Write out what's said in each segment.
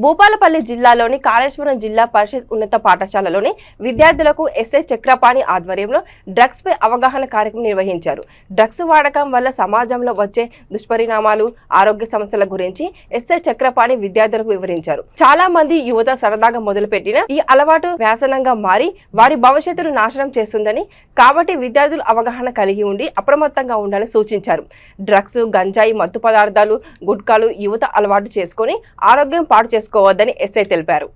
భూపాలపల్లి జిల్లాలోని కాళేశ్వరం జిల్లా పరిషత్ ఉన్నత పాఠశాలలోని విద్యార్థులకు ఎస్ఐ చక్రపాణి ఆధ్వర్యంలో డ్రగ్స్ పై అవగాహన కార్యక్రమం నిర్వహించారు. డ్రగ్స్ వాడకం వల్ల సమాజంలో వచ్చే దుష్పరిణామాలు, ఆరోగ్య సమస్యల గురించి ఎస్ఐ చక్రపాణి విద్యార్థులకు వివరించారు. చాలా మంది యువత సరదాగా మొదలుపెట్టిన ఈ అలవాటు వ్యాసనంగా మారి వారి భవిష్యత్తును నాశనం చేస్తుందని, కాబట్టి విద్యార్థులు అవగాహన కలిగి ఉండి అప్రమత్తంగా ఉండాలని సూచించారు. డ్రగ్స్, గంజాయి, మత్తు పదార్థాలు, గుట్కాలు యువత అలవాటు చేసుకుని ఆరోగ్యం పాడు చేసుకోవద్దని ఎస్ఐ తెలిపారు.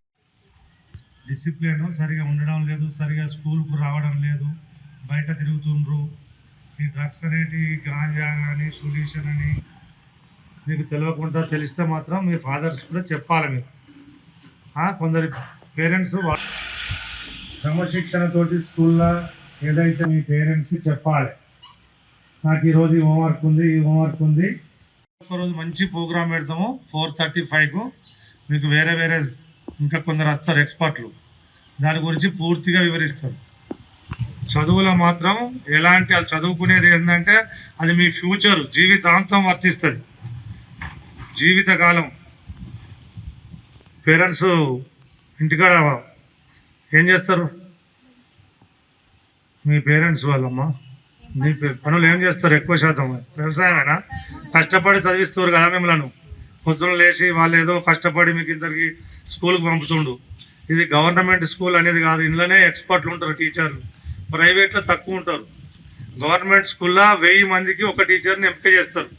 డిసిప్లిన్ సరిగా ఉండడం లేదు, సరిగా స్కూల్కు రావడం లేదు, బయట తిరుగుతుండ్రు. ఈ డ్రగ్స్ అనేటి గాంజా కానీ సొల్యూషన్ అని మీకు తెలియకుండా తెలిస్తే మాత్రం మీ ఫాదర్స్ కూడా చెప్పాలి. మీరు కొందరి పేరెంట్స్ క్రమశిక్షణతోటి స్కూల్లో ఏదైతే మీ పేరెంట్స్కి చెప్పాలి, నాకు ఈరోజు ఈ హోంవర్క్ ఉంది, ఈ హోంవర్క్ ఉంది. ఒకరోజు మంచి ప్రోగ్రామ్ పెడతాము 4:35కు. మీకు వేరే వేరే ఇంకా కొందరు వస్తారు ఎక్స్పర్ట్లు, దాని గురించి పూర్తిగా వివరిస్తారు. చదువులో మాత్రం ఎలాంటి అది చదువుకునేది ఏంటంటే అది మీ ఫ్యూచర్ జీవితాంతం వర్తిస్తుంది, జీవితకాలం. పేరెంట్స్ ఇంటికాడ ఏం చేస్తారు? మీ పేరెంట్స్ వాళ్ళమ్మ మీ పనులు ఏం చేస్తారు? ఎక్కువ శాతం వ్యవసాయమేనా? కష్టపడి చదివిస్తారు కదా మిమ్మల్ని. పొద్దున లేచి వాళ్ళు ఏదో కష్టపడి మీకు ఇంతకి స్కూల్కి పంపుతుండు. ఇది గవర్నమెంట్ స్కూల్ అనేది కాదు, ఇంట్లోనే ఎక్స్పర్ట్లు ఉంటారు టీచర్లు. ప్రైవేట్లో తక్కువ ఉంటారు. గవర్నమెంట్ స్కూల్లో 1000 మందికి ఒక టీచర్ని ఎంపిక చేస్తారు.